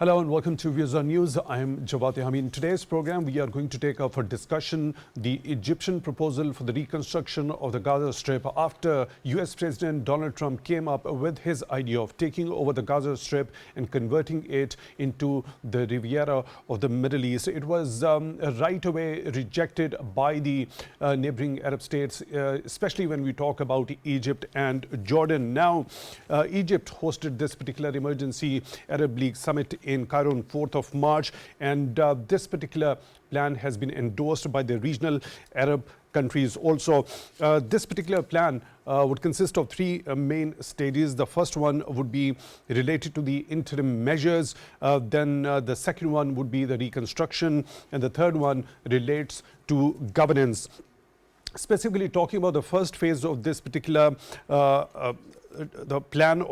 Hello and welcome to Views on News. I am Jawad. In today's program, we are going to take up for discussion the Egyptian proposal for the reconstruction of the Gaza Strip after US President Donald Trump came up with his idea of taking over the Gaza Strip and converting it into the Riviera of the Middle East. It was right away rejected by the neighboring Arab states, especially when we talk about Egypt and Jordan. Now, Egypt hosted this particular emergency Arab League summit in Cairo on 4th of March, and this particular plan has been endorsed by the regional Arab countries also. This particular plan would consist of three main stages. The first one would be related to the interim measures, then the second one would be the reconstruction, and the third one relates to governance. Specifically talking about the first phase of this particular the plan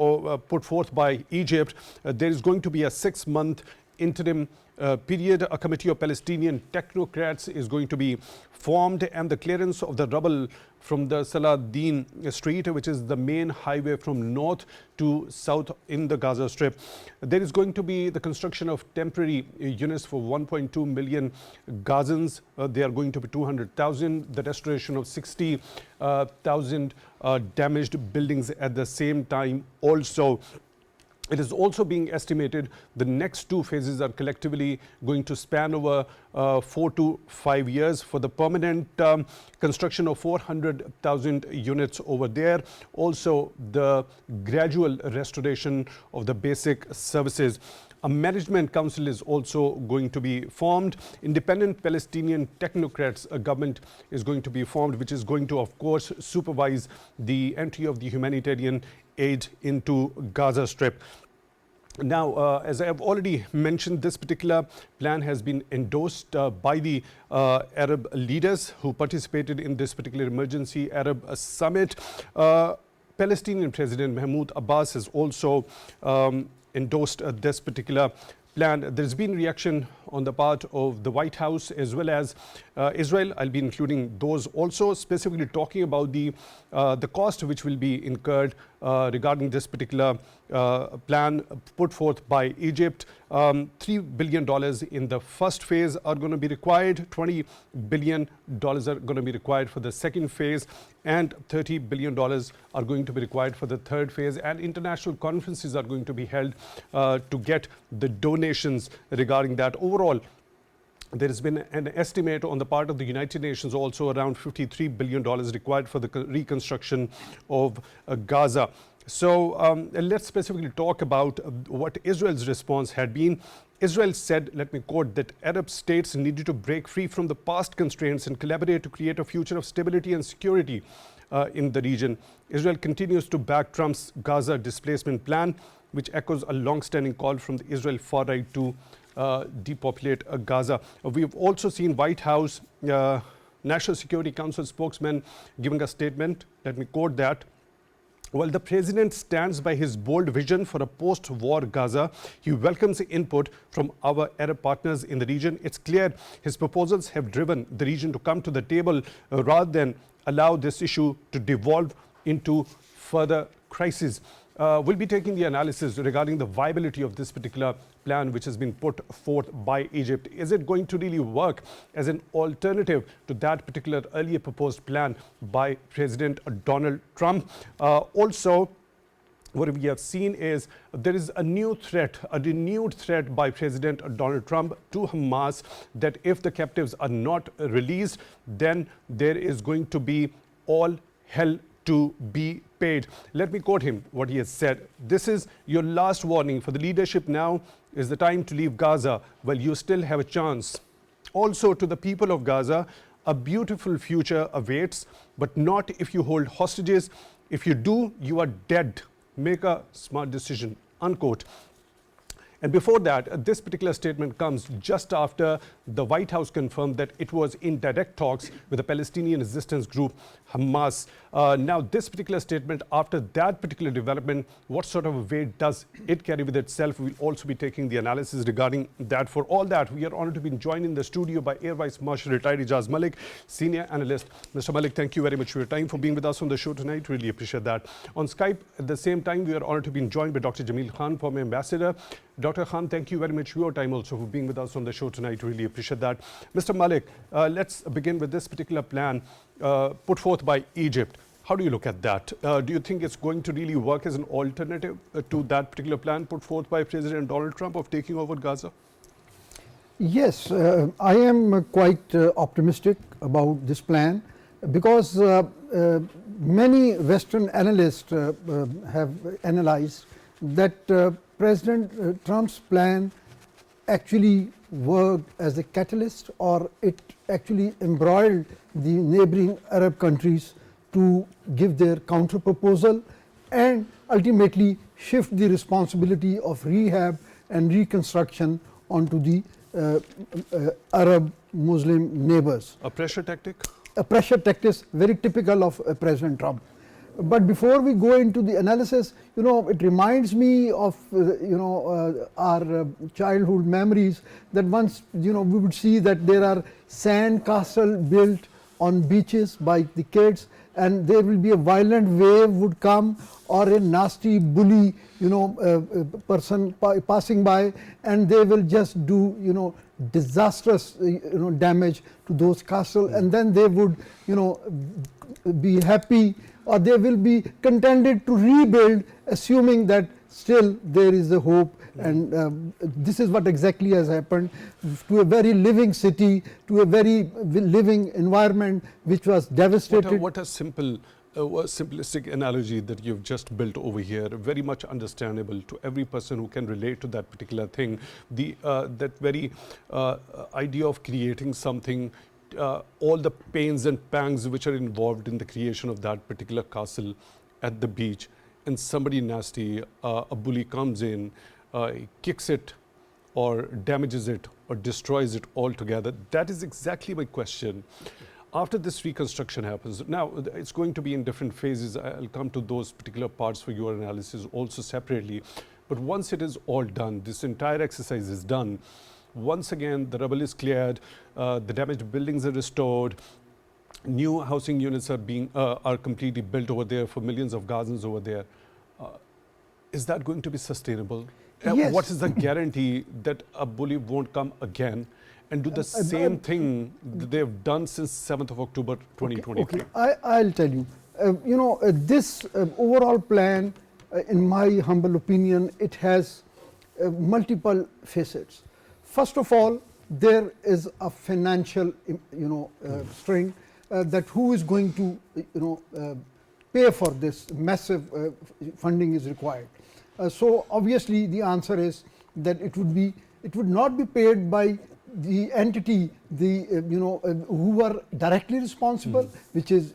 put forth by Egypt, there is going to be a 6-month interim period. A committee of Palestinian technocrats is going to be formed, and the clearance of the rubble from the Salahdin Street, which is the main highway from north to south in the Gaza Strip. There is going to be the construction of temporary units for 1.2 million Gazans. They are going to be 200,000. The restoration of 60,000 damaged buildings at the same time also. It is also being estimated the next two phases are collectively going to span over 4 to 5 years for the permanent construction of 400,000 units over there. Also, the gradual restoration of the basic services. A management council is also going to be formed. Independent Palestinian technocrats, a government is going to be formed, which is going to, of course, supervise the entry of the humanitarian aid into Gaza Strip. Now, as I have already mentioned, this particular plan has been endorsed by the Arab leaders who participated in this particular emergency Arab summit. Palestinian President Mahmoud Abbas has also endorsed this particular plan. There's been reaction on the part of the White House as well as Israel. I'll be including those also, specifically talking about the cost which will be incurred regarding this particular plan put forth by Egypt. $3 billion in the first phase are going to be required, $20 billion are going to be required for the second phase, and $30 billion are going to be required for the third phase. And international conferences are going to be held to get the donations regarding that. Overall, there has been an estimate on the part of the United Nations also around $53 billion required for the reconstruction of Gaza. So let's specifically talk about what Israel's response had been. Israel said, let me quote, that Arab states needed to break free from the past constraints and collaborate to create a future of stability and security in the region. Israel continues to back Trump's Gaza displacement plan, which echoes a long-standing call from the Israel far right to depopulate Gaza. We've also seen White House National Security Council spokesman giving a statement. Let me quote that. While the president stands by his bold vision for a post-war Gaza, he welcomes input from our Arab partners in the region. It's clear his proposals have driven the region to come to the table rather than allow this issue to devolve into further crisis. We'll be taking the analysis regarding the viability of this particular plan which has been put forth by Egypt. Is it going to really work as an alternative to that particular earlier proposed plan by President Donald Trump? Also, what we have seen is there is a new threat, a renewed threat by President Donald Trump to Hamas that if the captives are not released, then there is going to be all hell to be paid. Let me quote him, what he has said. This is your last warning for the leadership. Now is the time to leave Gaza while you still have a chance. Also to the people of Gaza, a beautiful future awaits, but not if you hold hostages. If you do, you are dead. Make a smart decision, unquote. And before that, this particular statement comes just after the White House confirmed that it was in direct talks with the Palestinian resistance group Hamas. Now, this particular statement, after that particular development, what sort of a weight does it carry with itself? We'll also be taking the analysis regarding that. For all that, we are honored to be joined in the studio by Air Vice Marshal retired Eijaz Malik, senior analyst. Mr. Malik, thank you very much for your time, for being with us on the show tonight. Really appreciate that. On Skype, at the same time, we are honored to be joined by Dr. Jamil Khan, former ambassador Dr. Khan, thank you very much for your time also for being with us on the show tonight. Really appreciate that. Mr. Malik, let's begin with this particular plan put forth by Egypt. How do you look at that? Do you think it's going to really work as an alternative to that particular plan put forth by President Donald Trump of taking over Gaza? Yes, I am quite optimistic about this plan because many Western analysts have analyzed that President Trump's plan actually worked as a catalyst, or it actually embroiled the neighboring Arab countries to give their counter proposal and ultimately shift the responsibility of rehab and reconstruction onto the Arab Muslim neighbors. A pressure tactic? A pressure tactic very typical of President Trump. But before we go into the analysis, it reminds me of our childhood memories that once we would see that there are sand castle built on beaches by the kids, and there will be a violent wave would come, or a nasty bully person passing by, and they will just do disastrous damage to those castles, and then they would be happy, or they will be contented to rebuild, assuming that still there is a hope. And this is what exactly has happened to a very living city, to a very living environment which was devastated. What a simple, simplistic analogy that you've just built over here, very much understandable to every person who can relate to that particular thing. That very idea of creating something, all the pains and pangs which are involved in the creation of that particular castle at the beach, and somebody nasty, a bully comes in, kicks it or damages it or destroys it altogether. That is exactly my question. After this reconstruction happens, now it's going to be in different phases. I'll come to those particular parts for your analysis also separately. But once it is all done, this entire exercise is done, once again the rubble is cleared, the damaged buildings are restored, new housing units are completely built over there for millions of Gazans over there. Is that going to be sustainable? Yes. What is the guarantee that a bully won't come again and do the same thing that they've done since 7th of October 2023? Okay. I'll tell you. This overall plan, in my humble opinion, it has multiple facets. First of all, there is a financial, string that who is going to, pay for this massive funding is required. So obviously the answer is that it would not be paid by the entity, who were directly responsible, which is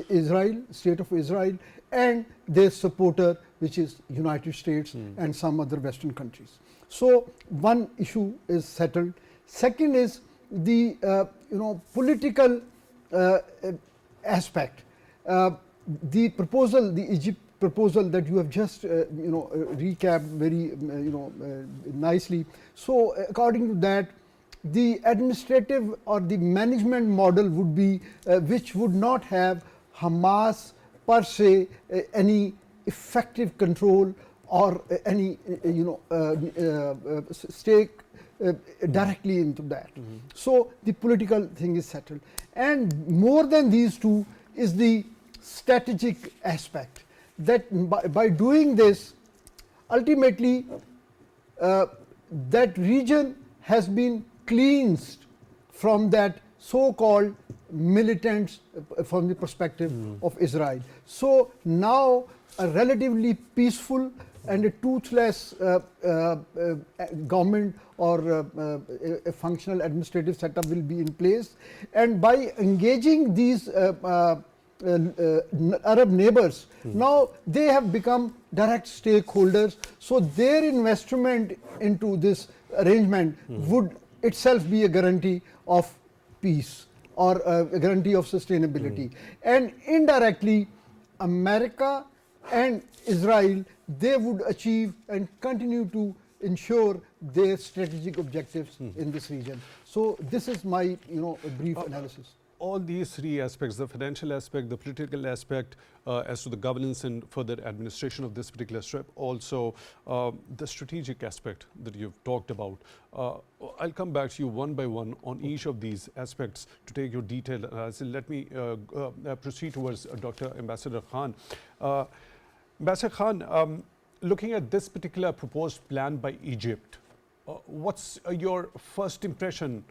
Israel, State of Israel, and their supporter, which is United States and some other Western countries. So one issue is settled. Second is the political aspect. The proposal, the Egypt proposal that you have just recapped very nicely. So according to that, the administrative or the management model would be which would not have Hamas per se any effective control or any stake directly into that. So the political thing is settled, and more than these two is the strategic aspect, that by doing this, ultimately that region has been cleansed from that so-called militants from the perspective of Israel. So now a relatively peaceful and a toothless government or a functional administrative setup will be in place, and by engaging these Arab neighbors, now they have become direct stakeholders. So their investment into this arrangement would itself be a guarantee of peace or a guarantee of sustainability. And indirectly, America and Israel, they would achieve and continue to ensure their strategic objectives in this region. So this is my brief analysis. all these three aspects, the financial aspect, the political aspect, as to the governance and further administration of this particular strip, also the strategic aspect that you've talked about. I'll come back to you one by one on each of these aspects to take your detailed analysis. Let me proceed towards Dr. Ambassador Khan. Ambassador Khan, looking at this particular proposed plan by Egypt, what's your first impression?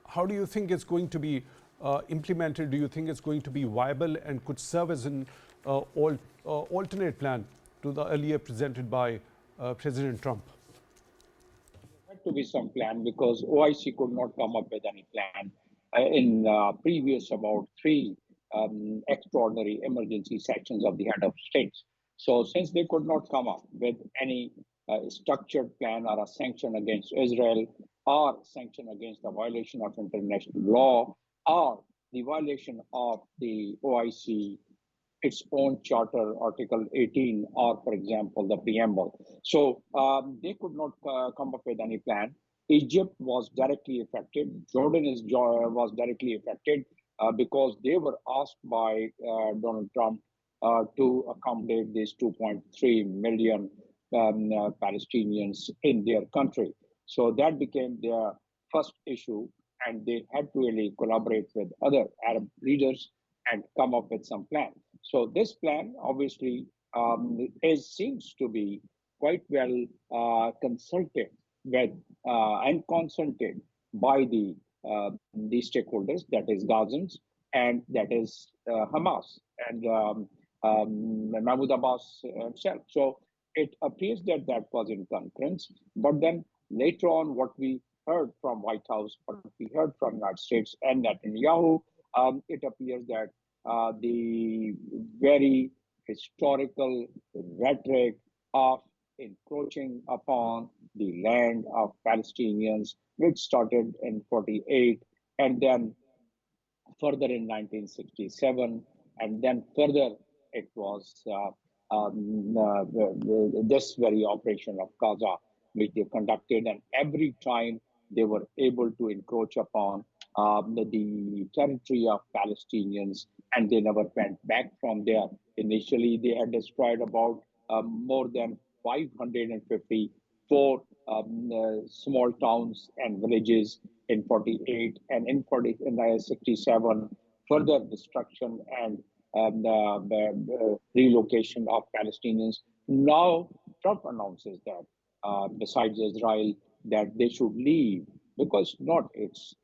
How do you think it's going to be implemented? Do you think it's going to be viable and could serve as an alternate plan to the earlier presented by President Trump? There had to be some plan because OIC could not come up with any plan in previous about three extraordinary emergency sessions of the head of states. So since they could not come up with any structured plan or a sanction against Israel or sanction against the violation of international law or the violation of the OIC, its own charter, Article 18, or, for example, the preamble. So they could not come up with any plan. Egypt was directly affected. Jordan was directly affected because they were asked by Donald Trump to accommodate these 2.3 million Palestinians in their country. So that became their first issue, and they had to really collaborate with other Arab leaders and come up with some plan. So this plan obviously seems to be quite well consulted with and consulted by the stakeholders, that is Gazans, and that is Hamas and Mahmoud Abbas himself. So it appears that that was in concurrence, but then later on, what we heard from White House, what we heard from United States and Netanyahu, it appears that the very historical rhetoric of encroaching upon the land of Palestinians, which started in 48 and then further in 1967, and then further it was this very operation of Gaza, which they conducted, and every time they were able to encroach upon the territory of Palestinians, and they never went back from there. Initially, they had destroyed about more than 554 small towns and villages in 48, and in 67, further destruction and relocation of Palestinians. Now, Trump announces that besides Israel, that they should leave because it's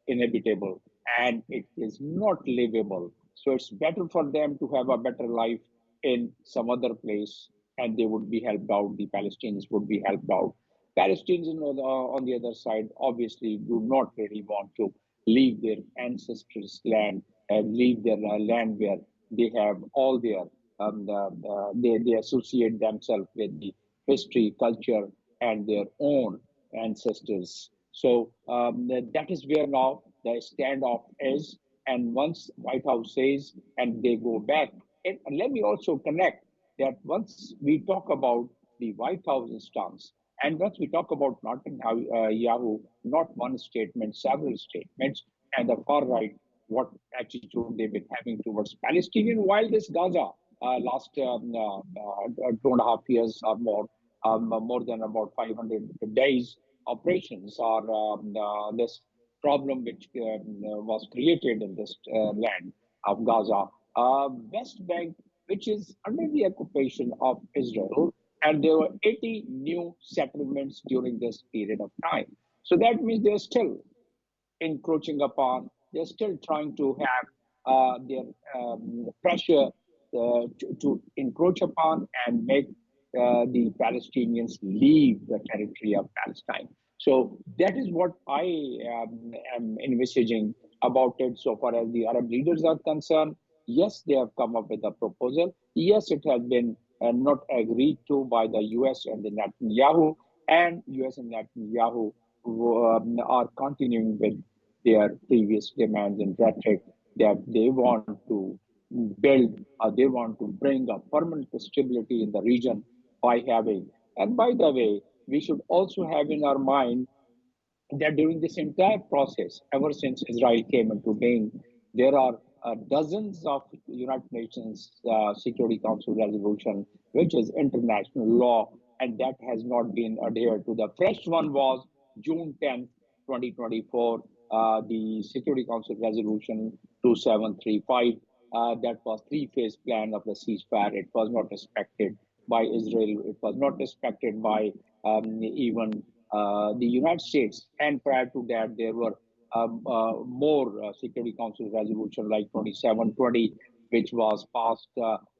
inhabitable and it is not livable. So it's better for them to have a better life in some other place, and they would be helped out. The Palestinians would be helped out. Palestinians on the other side obviously do not really want to leave their ancestors' land and leave their land where they have all their they associate themselves with the history, culture, and their own ancestors. So that is where now the standoff is. And once White House says, and they go back, and let me also connect that once we talk about the White House stance, and once we talk about Netanyahu, not one statement, several statements, and the far right, what attitude they've been having towards Palestinian, while this Gaza last 2.5 years or more than about 500 days operations are this problem which was created in this land of Gaza, West Bank, which is under the occupation of Israel, and there were 80 new settlements during this period of time. So that means they're still encroaching upon, they're still trying to have their pressure to encroach upon and make the Palestinians leave the territory of Palestine. So that is what I am envisaging about it so far as the Arab leaders are concerned. Yes, they have come up with a proposal. Yes, it has been not agreed to by the US and the Netanyahu, and US and Netanyahu are continuing with their previous demands and rhetoric that they want to build, they want to bring a permanent stability in the region by having. And by the way, we should also have in our mind that during this entire process, ever since Israel came into being, there are dozens of United Nations Security Council resolution, which is international law, and that has not been adhered to. The first one was June 10th, 2024, the Security Council resolution 2735. That was three-phase plan of the ceasefire. It was not respected by Israel. It was not respected by even the United States, and prior to that, there were more Security Council resolution like 2720, which was passed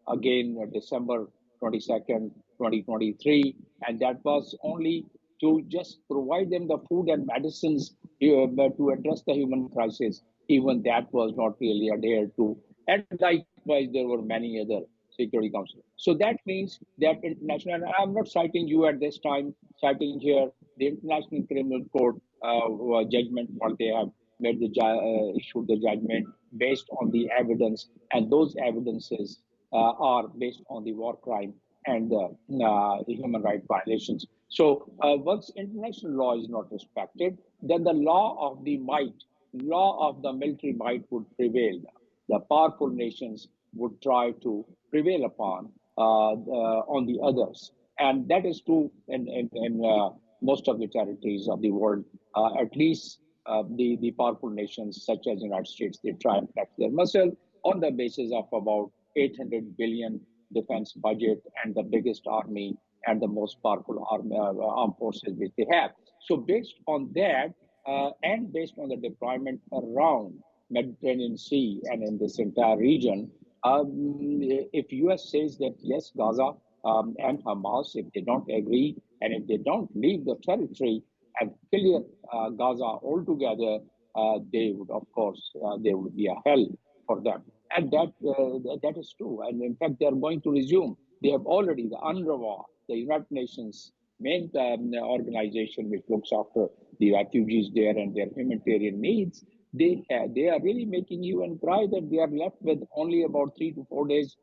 again December 22nd, 2023, and that was only to just provide them the food and medicines to address the human crisis. Even that was not really adhered to, and likewise, there were many other Security Council. So that means that international, and I'm not citing you at this time, citing here the International Criminal Court judgment, what they have made issued the judgment based on the evidence, and those evidences are based on the war crime and the human rights violations. So once international law is not respected, then the law of the military might would prevail. The powerful nations would try to prevail upon on the others, and that is true in most of the territories of the world. At least the powerful nations such as the United States, they try and flex their muscle on the basis of about 800 billion defense budget and the biggest army and the most powerful armed forces which they have. So based on that and based on the deployment around Mediterranean Sea and in this entire region, if US says that yes, Gaza and Hamas, if they don't agree and if they don't leave the territory and clear Gaza altogether, they would, of course, there would be a hell for them. And that is true. And in fact, they are going to resume. They have already, the UNRWA, the United Nations main organization which looks after the refugees there and their humanitarian needs, they are really making you and cry that they are left with only about 3 to 4 days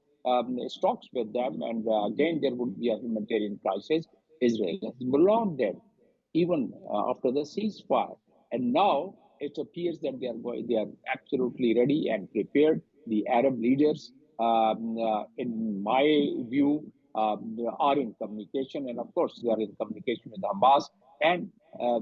stocks with them. And again, there would be a humanitarian crisis. Israel has belonged there even after the ceasefire. And now it appears that they are absolutely ready and prepared. The Arab leaders, in my view, are in communication, and of course, they are in communication with Hamas, and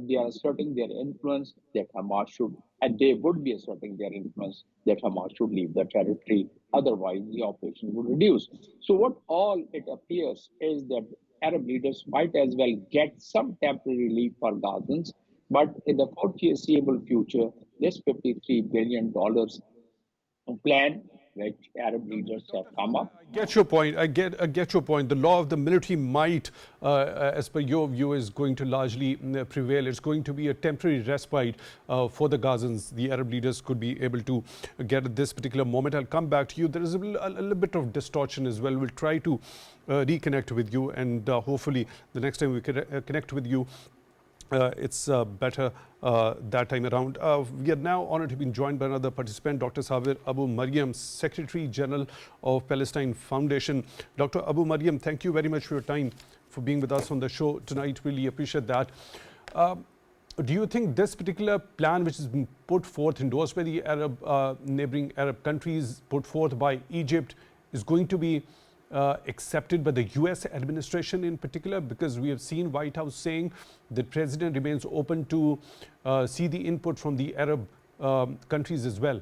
they are asserting their influence that Hamas should, and they would be asserting their influence that Hamas should leave the territory. Otherwise, the operation would reduce. So, what all it appears is that Arab leaders might as well get some temporary relief for Gazans, but in the foreseeable future, this $53 billion plan, which Arab leaders have come up. I get your point. I get your point. The law of the military might, as per your view, is going to largely prevail. It's going to be a temporary respite for the Gazans. The Arab leaders could be able to get at this particular moment. I'll come back to you. There is a little bit of distortion as well. We'll try to reconnect with you, and hopefully the next time we connect with you, it's better that time around. We are now honored to be joined by another participant, Dr. Sabir Abu Maryam, Secretary General of Palestine Foundation. Dr. Abu Maryam, thank you very much for your time, for being with us on the show tonight. Really appreciate that. Do you think this particular plan, which has been put forth, endorsed by the neighboring Arab countries, put forth by Egypt, is going to be accepted by the US administration in particular? Because we have seen White House saying the president remains open to see the input from the Arab countries as well.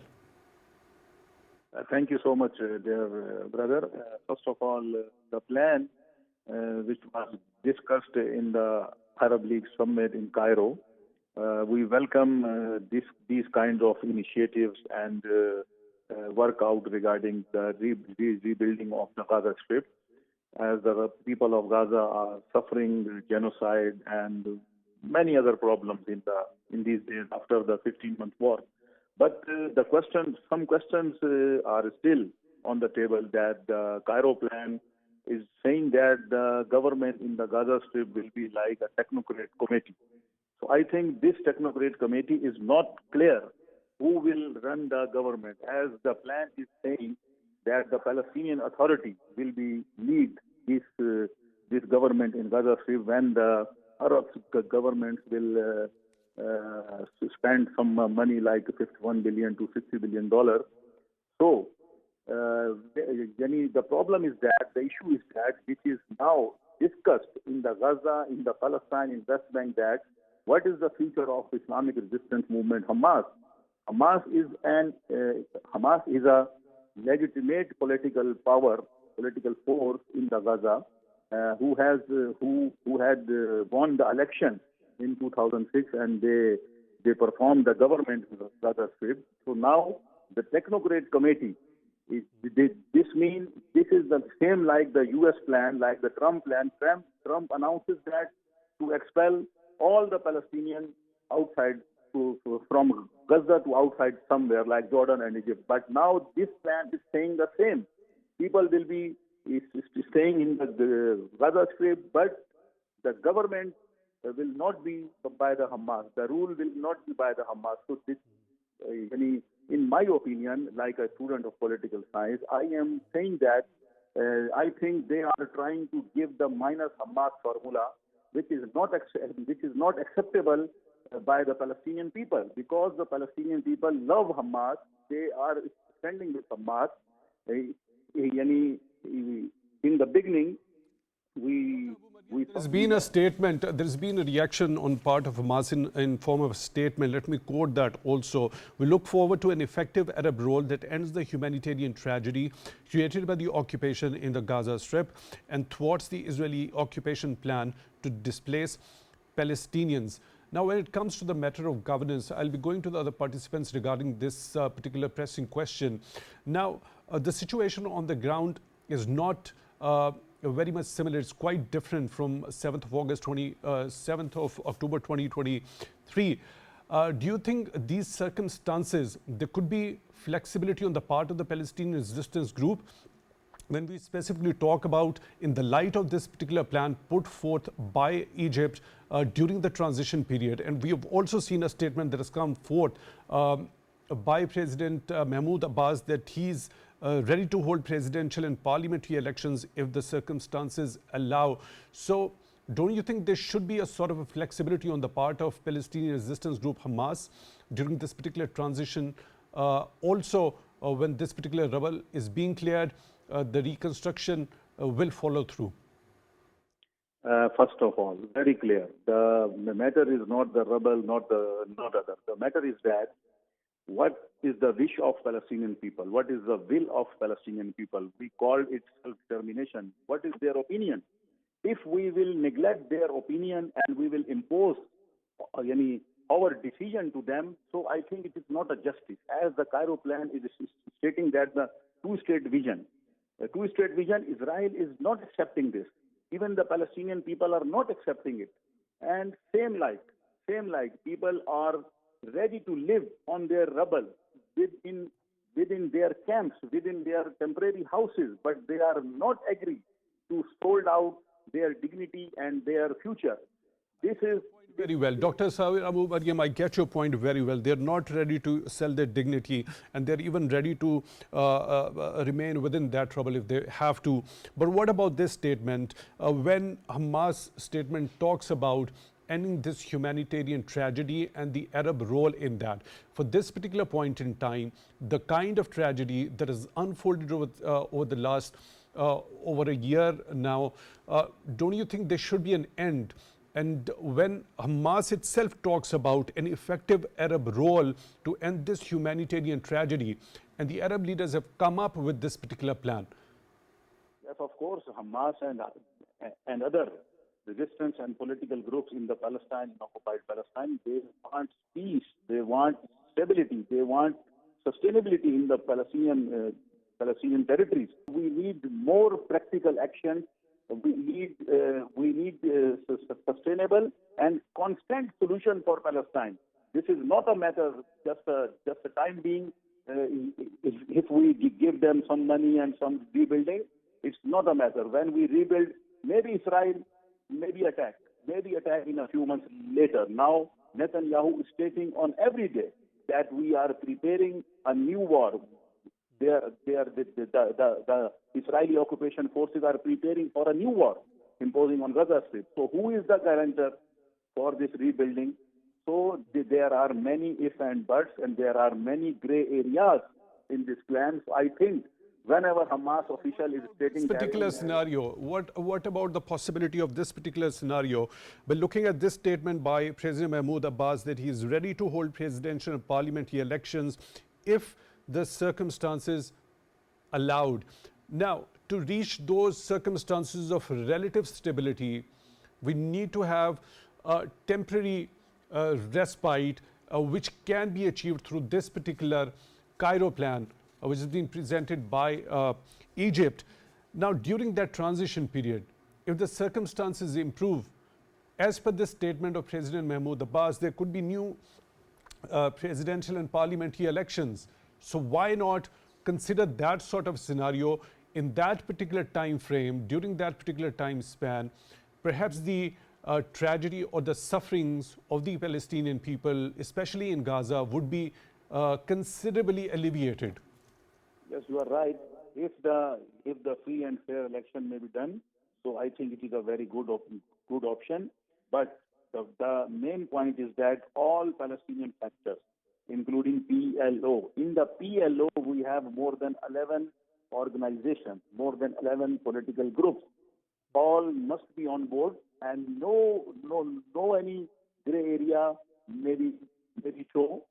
Thank you so much, dear brother. First of all, the plan which was discussed in the Arab League summit in Cairo, we welcome these kinds of initiatives and work out regarding the rebuilding of the Gaza Strip, as the people of Gaza are suffering genocide and many other problems in these days after the 15-month war. But some questions are still on the table. That the Cairo plan is saying that the government in the Gaza Strip will be like a technocrat committee. So I think this technocrat committee is not clear who will run the government, as the plan is saying that the Palestinian Authority will lead this government in Gaza Strip when the Arab governments will spend some money like 51 billion to 60 billion dollars. So, the problem is that the issue is that which is now discussed in the Gaza, in the Palestine, in West Bank, that what is the future of Islamic resistance movement Hamas? Hamas is a legitimate political power, political force in the Gaza, who had won the election in 2006, and they performed the government in the Gaza Strip. So now the technocrat committee. This means this is the same like the U.S. plan, like the Trump plan. Trump announces that to expel all the Palestinians outside from Gaza to outside somewhere like Jordan and Egypt. But now this plan is saying the same. People will be staying in the Gaza Strip, but the government will not be by the Hamas. The rule will not be by the Hamas. So this, in my opinion, like a student of political science, I am saying that I think they are trying to give the minus Hamas formula, which is not acceptable by the Palestinian people, because the Palestinian people love Hamas. They are standing with Hamas. In the beginning, there's been a statement, there's been a reaction on part of Hamas in form of a statement. Let me quote that also. We look forward to an effective Arab role that ends the humanitarian tragedy created by the occupation in the Gaza Strip and thwarts the Israeli occupation plan to displace Palestinians. Now, when it comes to the matter of governance, I'll be going to the other participants regarding this particular pressing question. Now, the situation on the ground is not very much similar. It's quite different from 7th of October 2023. Do you think these circumstances, there could be flexibility on the part of the Palestinian resistance group when we specifically talk about in the light of this particular plan put forth by Egypt during the transition period? And we have also seen a statement that has come forth by President Mahmoud Abbas that he's ready to hold presidential and parliamentary elections if the circumstances allow. So don't you think there should be a sort of a flexibility on the part of Palestinian resistance group Hamas during this particular transition? Also, when this particular rubble is being cleared, the reconstruction will follow through? First of all, very clear. The matter is not the rubble, not other. The matter is that what is the wish of Palestinian people? What is the will of Palestinian people? We call it self-determination. What is their opinion? If we will neglect their opinion and we will impose our decision to them, so I think it is not a justice. As the Cairo plan is stating that the two-state vision. The two-state vision, Israel is not accepting this. Even the Palestinian people are not accepting it. And same like people are ready to live on their rubble within their camps, within their temporary houses, but they are not agree to sold out their dignity and their future. This is very well. Dr. Sabir, Maryam, I get your point very well. They're not ready to sell their dignity, and they're even ready to remain within that trouble if they have to. But what about this statement? When Hamas statement talks about ending this humanitarian tragedy and the Arab role in that. For this particular point in time, the kind of tragedy that has unfolded over the last over a year now, don't you think there should be an end? And when Hamas itself talks about an effective Arab role to end this humanitarian tragedy, and the Arab leaders have come up with this particular plan. Yes, of course, Hamas and other resistance and political groups in the occupied Palestine, they want peace, they want stability, they want sustainability in the Palestinian territories. We need more practical action. We need sustainable and constant solution for Palestine. This is not a matter just a time being. If we give them some money and some rebuilding, it's not a matter. When we rebuild, maybe Israel maybe attack in a few months later. Now Netanyahu is stating on every day that we are preparing a new war. The Israeli occupation forces are preparing for a new war, imposing on Gaza Strip. So who is the guarantor for this rebuilding? So there are many ifs and buts, and there are many gray areas in this plan. So I think whenever Hamas official is stating This particular scenario, what about the possibility of this particular scenario? But looking at this statement by President Mahmoud Abbas that he is ready to hold presidential and parliamentary elections if the circumstances allowed. Now, to reach those circumstances of relative stability, we need to have a temporary respite which can be achieved through this particular Cairo plan, which has been presented by Egypt. Now, during that transition period, if the circumstances improve, as per the statement of President Mahmoud Abbas, there could be new presidential and parliamentary elections. So why not consider that sort of scenario in that particular time frame, during that particular time span? Perhaps the tragedy or the sufferings of the Palestinian people, especially in Gaza, would be considerably alleviated. Yes, you are right. If the free and fair election may be done, so I think it is a very good option. But the main point is that all Palestinian factors, including PLO, in the PLO we have more than 11 organizations, more than 11 political groups. All must be on board, and no any gray area maybe show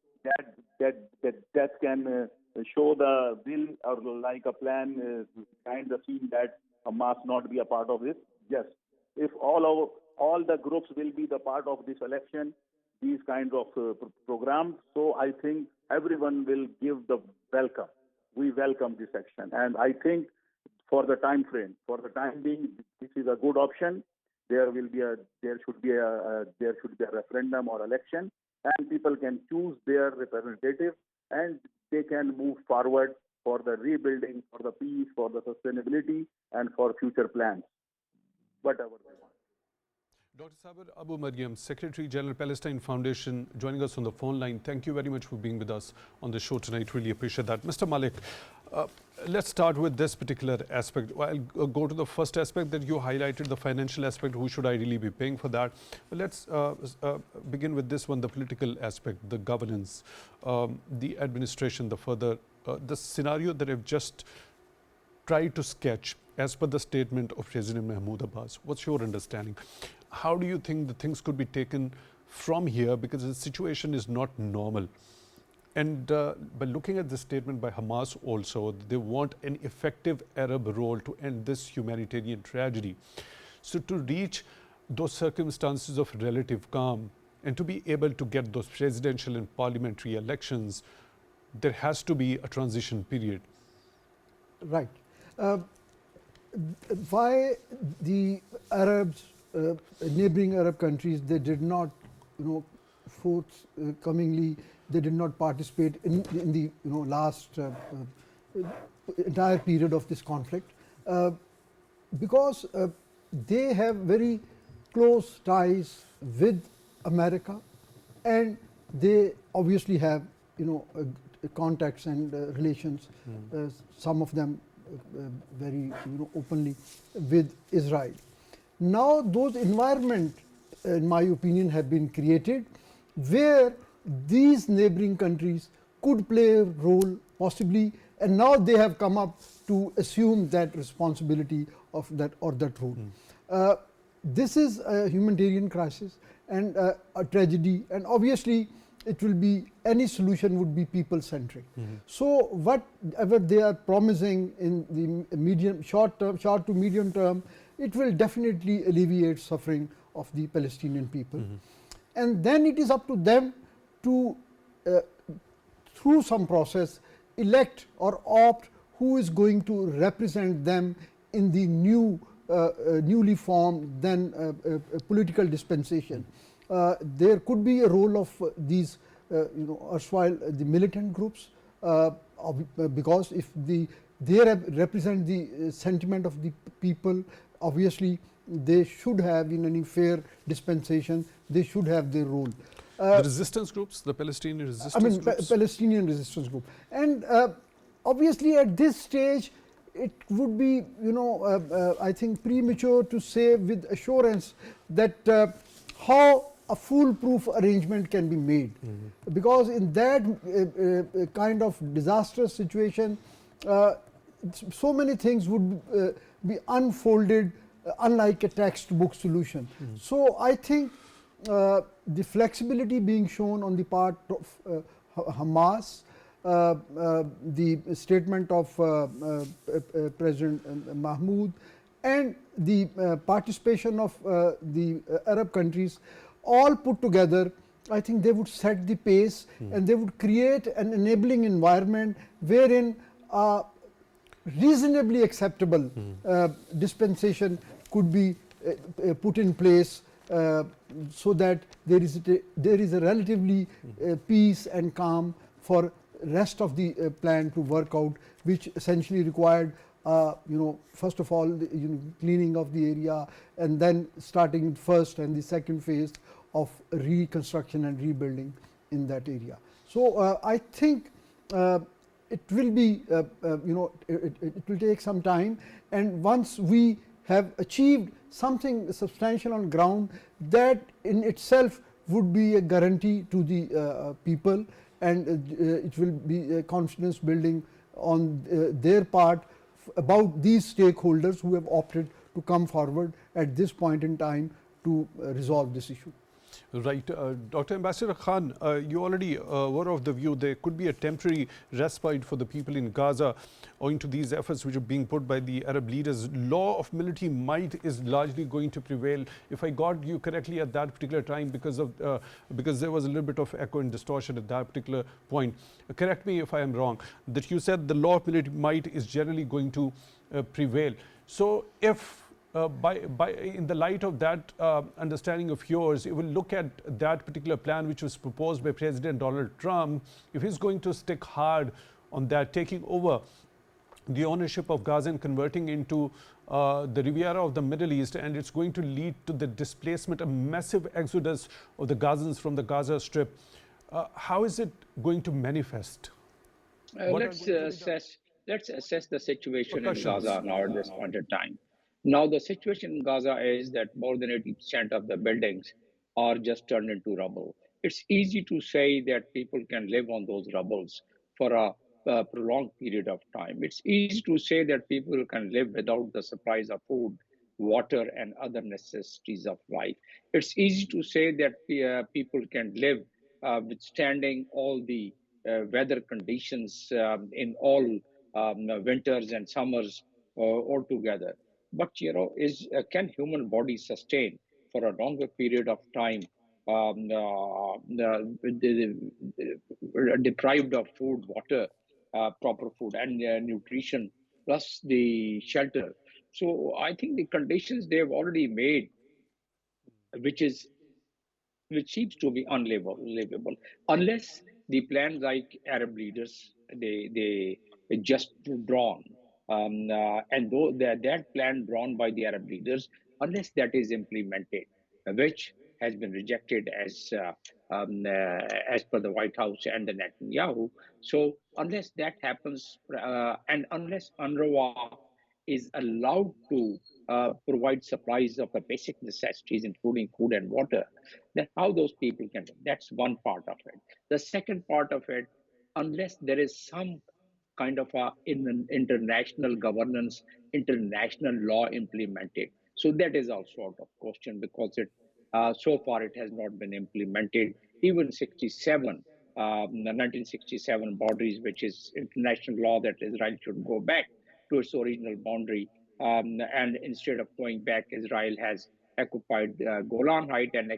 that can show the will or like a plan behind the scene that Hamas not be a part of this. Yes, if all the groups will be the part of this election, these kinds of programs, so I think everyone will give the welcome. We welcome this action, and I think for the time frame, for the time being, this is a good option. There should be a referendum or election, and people can choose their representative, and they can move forward for the rebuilding, for the peace, for the sustainability, and for future plans, whatever they want. Dr. Sabir Abu Maryam, Secretary General Palestine Foundation, joining us on the phone line. Thank you very much for being with us on the show tonight. Really appreciate that. Mr. Malik, let's start with this particular aspect. I'll go to the first aspect that you highlighted, the financial aspect. Who should I really be paying for that? But let's begin with this one, the political aspect, the governance, the administration, the scenario that I've just tried to sketch as per the statement of President Mahmoud Abbas. What's your understanding? How do you think the things could be taken from here? Because the situation is not normal. And by looking at this statement by Hamas also, they want an effective Arab role to end this humanitarian tragedy. So to reach those circumstances of relative calm and to be able to get those presidential and parliamentary elections, there has to be a transition period. Right. Why the Arabs, neighboring Arab countries, they did not, forthcomingly, they did not participate in the last entire period of this conflict, because they have very close ties with America, and they obviously have contacts and relations, some of them very openly, with Israel. Now those environment, in my opinion, have been created where these neighboring countries could play a role possibly, and now they have come up to assume that responsibility of that or that role. This is a humanitarian crisis and a tragedy, and obviously it will be, any solution would be people centric. So whatever they are promising in the short to medium term, it will definitely alleviate suffering of the Palestinian people. And then it is up to them to, through some process, elect or opt who is going to represent them in the newly formed political dispensation. There could be a role of these erstwhile the militant groups, because if they represent the sentiment of the people, obviously they should have, in any fair dispensation, they should have their role. The resistance groups, the Palestinian resistance groups? Palestinian resistance group. And obviously at this stage, it would be, I think, premature to say with assurance that how a foolproof arrangement can be made. Because in that kind of disastrous situation, so many things would be unfolded unlike a textbook solution. So I think the flexibility being shown on the part of Hamas, the statement of President Mahmoud, and the participation of the Arab countries, all put together, I think they would set the pace and they would create an enabling environment wherein reasonably acceptable dispensation could be put in place, so that there is a relatively peace and calm for rest of the plan to work out, which essentially required first of all cleaning of the area, and then starting first and the second phase of reconstruction and rebuilding in that area. So I think it will be it will take some time, and once we have achieved something substantial on ground, that in itself would be a guarantee to the people, and it will be a confidence building on their part about these stakeholders who have opted to come forward at this point in time to resolve this issue. Right. Dr. Ambassador Khan, you already were of the view there could be a temporary respite for the people in Gaza owing to these efforts which are being put by the Arab leaders. Law of military might is largely going to prevail, if I got you correctly at that particular time, because there was a little bit of echo and distortion at that particular point. Correct me if I am wrong, that you said the law of military might is generally going to prevail. So if in the light of that understanding of yours, you will look at that particular plan which was proposed by President Donald Trump, if he's going to stick hard on that, taking over the ownership of Gaza and converting into the Riviera of the Middle East, and it's going to lead to the displacement, a massive exodus of the Gazans from the Gaza Strip. How is it going to manifest? Let's assess the situation in Gaza now at this point in time. Now, the situation in Gaza is that more than 80% of the buildings are just turned into rubble. It's easy to say that people can live on those rubbles for a prolonged period of time. It's easy to say that people can live without the supplies of food, water, and other necessities of life. It's easy to say that people can live withstanding all the weather conditions in all winters and summers altogether. But can human body sustain for a longer period of time, deprived of food, water, proper food, and nutrition, plus the shelter? So I think the conditions they have already made, which seems to be unlivable, unless the plan like Arab leaders they just drawn, and though that plan drawn by the Arab leaders, unless that is implemented, which has been rejected as per the White House and the Netanyahu. So unless that happens, and unless UNRWA is allowed to provide supplies of the basic necessities, including food and water, then how those people can live. That's one part of it. The second part of it, unless there is some kind of international governance, international law implemented. So that is also out of question, because so far it has not been implemented. Even 1967 boundaries, which is international law that Israel should go back to its original boundary. And instead of going back, Israel has occupied Golan Height and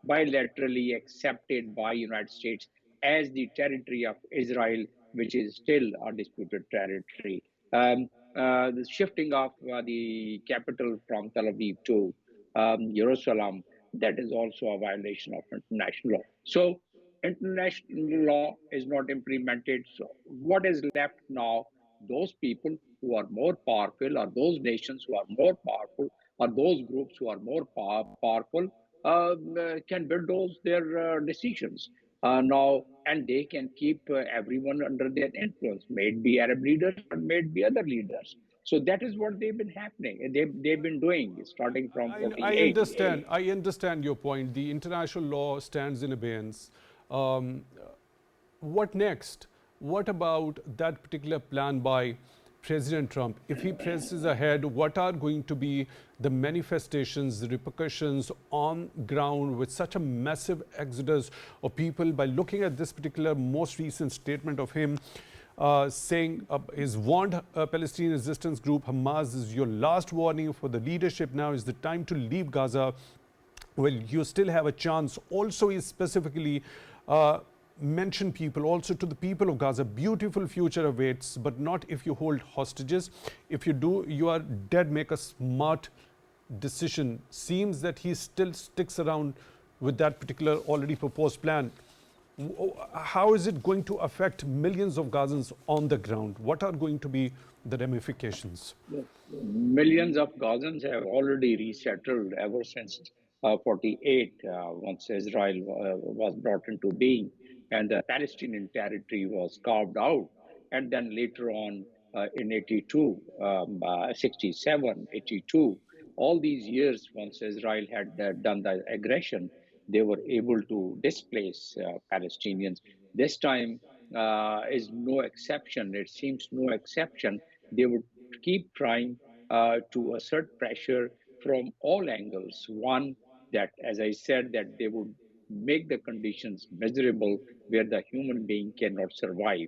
bilaterally accepted by United States as the territory of Israel, which is still a disputed territory. The shifting of the capital from Tel Aviv to Jerusalem, that is also a violation of international law. So international law is not implemented. So what is left now? Those people who are more powerful, or those nations who are more powerful, or those groups who are more powerful, can bulldoze their decisions now, and they can keep everyone under their influence, may it be Arab leaders or may it be other leaders. So that is what they've been happening. They've been doing, starting from I 48. understand. I understand your point. The international law stands in abeyance. Um, what next? What about that particular plan by President Trump? If he presses ahead, what are going to be the manifestations, the repercussions on ground with such a massive exodus of people? By looking at this particular most recent statement of him, saying he's warned Palestinian resistance group Hamas, is your last warning for the leadership. Now is the time to leave Gaza. Well, you still have a chance. Also, he specifically mentioned people, also to the people of Gaza, beautiful future awaits, but not if you hold hostages. If you do, you are dead. Make a smart decision. Seems that he still sticks around with that particular already proposed plan. How is it going to affect millions of Gazans on the ground? What are going to be the ramifications? Millions of Gazans have already resettled ever since 48, once Israel was brought into being and the Palestinian territory was carved out. And then later on in 82, 67, 82, all these years, once Israel had done the aggression, they were able to displace Palestinians. This time is no exception. It seems no exception. They would keep trying to assert pressure from all angles. One, that, as I said, that they would make the conditions miserable where the human being cannot survive,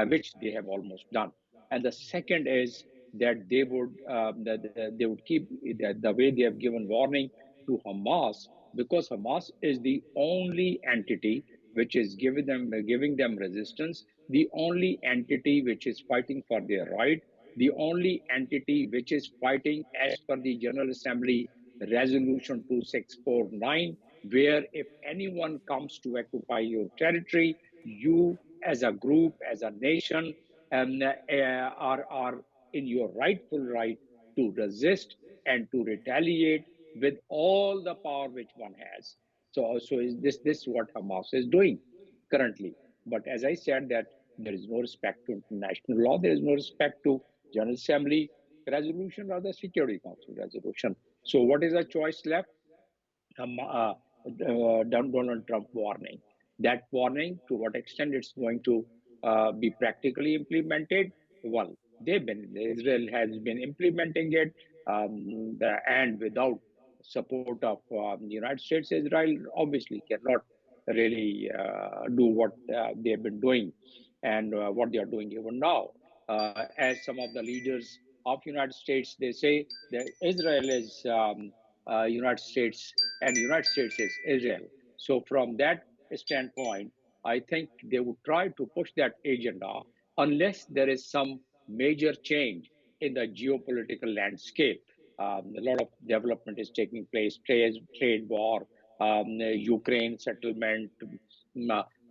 which they have almost done. And the second is that they would keep the way they have given warning to Hamas, because Hamas is the only entity which is giving them resistance, the only entity which is fighting for their right, the only entity which is fighting as per the General Assembly Resolution 2649, where if anyone comes to occupy your territory, you as a group, as a nation, are in your rightful right to resist and to retaliate with all the power which one has. So is this what Hamas is doing currently? But as I said, that there is no respect to international law, there is no respect to General Assembly resolution or the Security Council resolution. So what is the choice left? Donald Trump warning. That warning, to what extent it's going to be practically implemented? Well, Israel has been implementing it, and without support of the United States, Israel obviously cannot really do what they've been doing and what they are doing even now. As some of the leaders of United States, they say that Israel is United States and United States is Israel. So from that standpoint, I think they would try to push that agenda unless there is some major change in the geopolitical landscape. A lot of development is taking place, trade war, Ukraine settlement,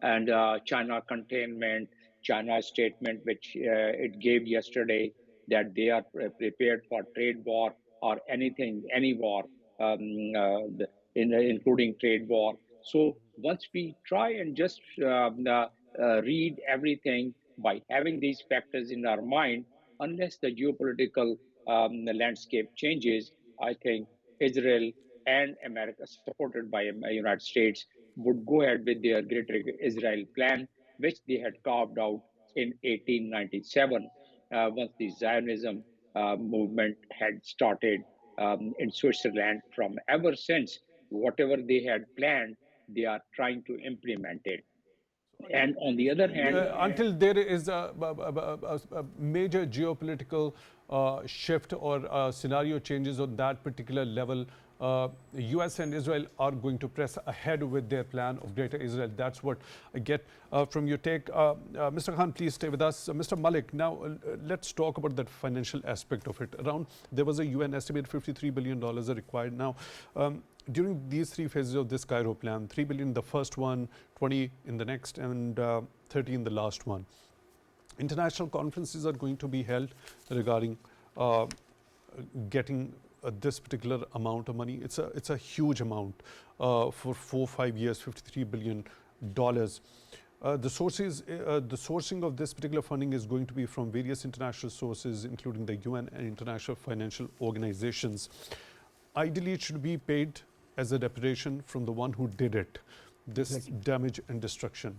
and China containment, China statement, which it gave yesterday, that they are prepared for trade war or anything, any war, including trade war. So once we try and just read everything by having these factors in our mind, unless the geopolitical landscape changes, I think Israel and America, supported by the United States, would go ahead with their Greater Israel plan, which they had carved out in 1897, once the Zionism movement had started in Switzerland. From ever since, whatever they had planned, they are trying to implement it. And on the other hand, Until there is a major geopolitical shift or scenario changes on that particular level, US and Israel are going to press ahead with their plan of Greater Israel. That's what I get from your take. Mr. Khan, please stay with us. Mr. Malik, now let's talk about that financial aspect of it. There was a UN estimate $53 billion are required now. During these three phases of this Cairo plan, 3 billion the first one, 20 in the next, and 30 in the last one. International conferences are going to be held regarding getting this particular amount of money. It's a huge amount for 4 or 5 years, $53 billion. The sourcing of this particular funding is going to be from various international sources, including the UN and international financial organizations. Ideally, it should be paid as a reparation from the one who did it, this Exactly. damage and destruction.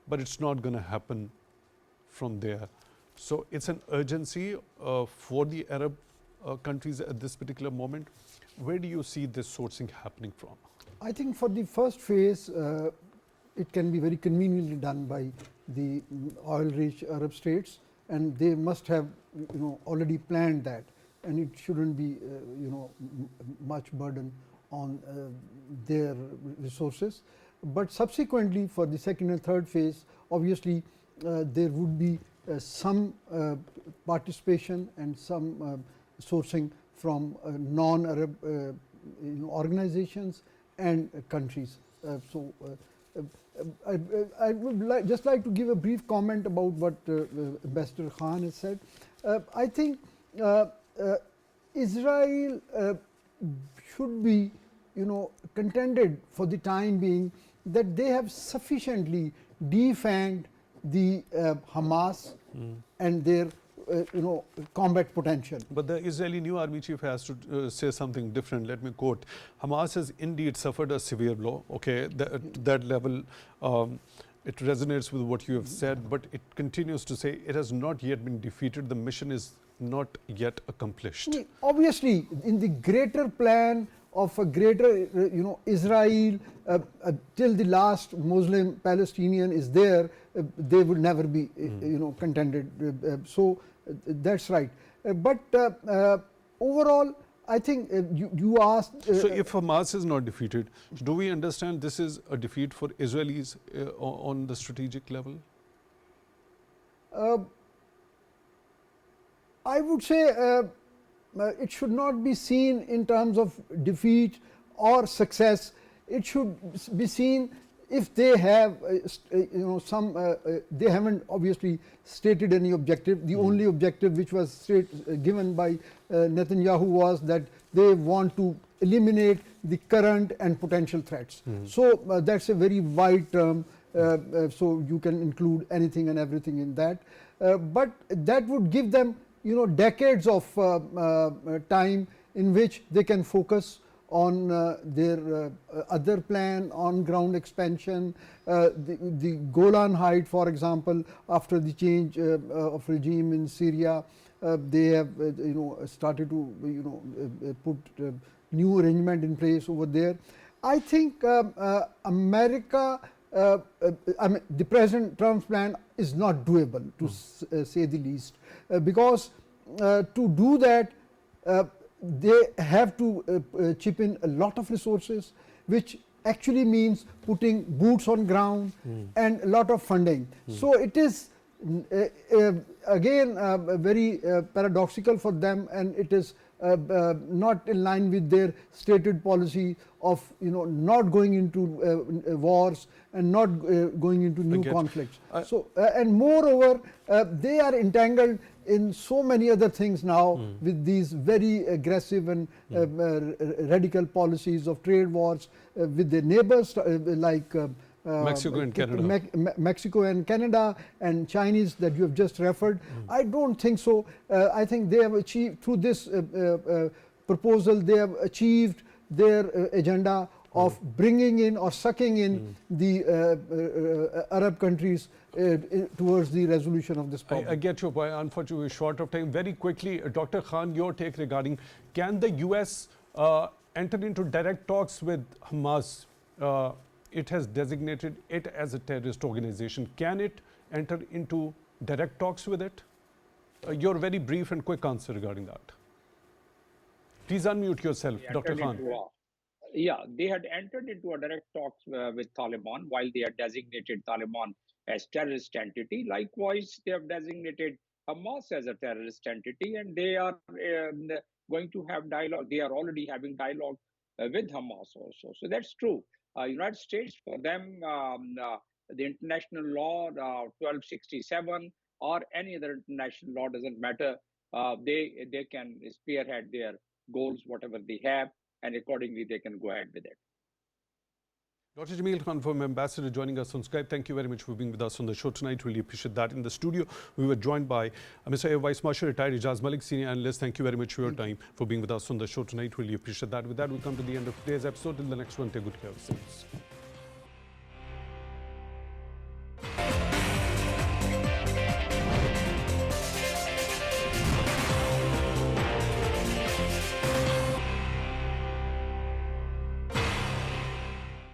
But it's not going to happen from there. So it's an urgency for the Arab countries at this particular moment. Where do you see this sourcing happening from? I think for the first phase, it can be very conveniently done by the oil-rich Arab states, and they must have already planned that, and it shouldn't be much burden on their resources. But subsequently, for the second and third phase, obviously there would be some participation and some sourcing from non-Arab organizations and countries. I would just like to give a brief comment about what Ambassador Khan has said. I think Israel should be contented for the time being that they have sufficiently defanged the Hamas and their combat potential. But the Israeli new army chief has to say something different. Let me quote: Hamas has indeed suffered a severe blow. Okay, that level, it resonates with what you have said, but it continues to say it has not yet been defeated. The mission is not yet accomplished. Obviously, in the greater plan of a greater, Israel, till the last Muslim Palestinian is there, they will never be, contended. So that's right. But overall, I think you asked. So if Hamas is not defeated, do we understand this is a defeat for Israelis on the strategic level? I would say it should not be seen in terms of defeat or success. It should be seen if they have, they haven't obviously stated any objective. The only objective which was given by Netanyahu was that they want to eliminate the current and potential threats. So that's a very wide term. So you can include anything and everything in that. But that would give them decades of time in which they can focus on their other plan, on ground expansion, the Golan Height, for example, after the change of regime in Syria, they have started to put new arrangement in place over there. I think America, I mean, the President Trump's plan is not doable, to say the least, because to do that, they have to chip in a lot of resources, which actually means putting boots on ground and a lot of funding. So it is again very paradoxical for them, and it is not in line with their stated policy of not going into wars and not going into new conflicts. So and moreover, they are entangled in so many other things now with these very aggressive and radical policies of trade wars with their neighbors like Mexico and Canada. Mexico and Canada and Chinese that you have just referred. I don't think so. I think they have achieved through this proposal, they have achieved their agenda of bringing in or sucking in the Arab countries towards the resolution of this problem. I get your point. Unfortunately, we're short of time. Very quickly, Dr. Khan, your take regarding, can the US enter into direct talks with Hamas? It has designated it as a terrorist organization. Can it enter into direct talks with it? Your very brief and quick answer regarding that. Please unmute yourself, Dr. Khan. They had entered into a direct talks with Taliban while they had designated Taliban as terrorist entity. Likewise, they have designated Hamas as a terrorist entity, and they are going to have dialogue. They are already having dialogue with Hamas also. So that's true. United States, for them, the international law 1267 or any other international law doesn't matter. They can spearhead their goals, whatever they have, and accordingly they can go ahead with it. Dr. Jamil Khan, former ambassador, joining us on Skype. Thank you very much for being with us on the show tonight. Really appreciate that. In the studio, we were joined by Mr. Vice Marshal retired Eijaz Malik, senior analyst. Thank you very much for your time, for being with us on the show tonight. Really appreciate that. With that, we come to the end of today's episode. Till the next one, take good care of yourselves.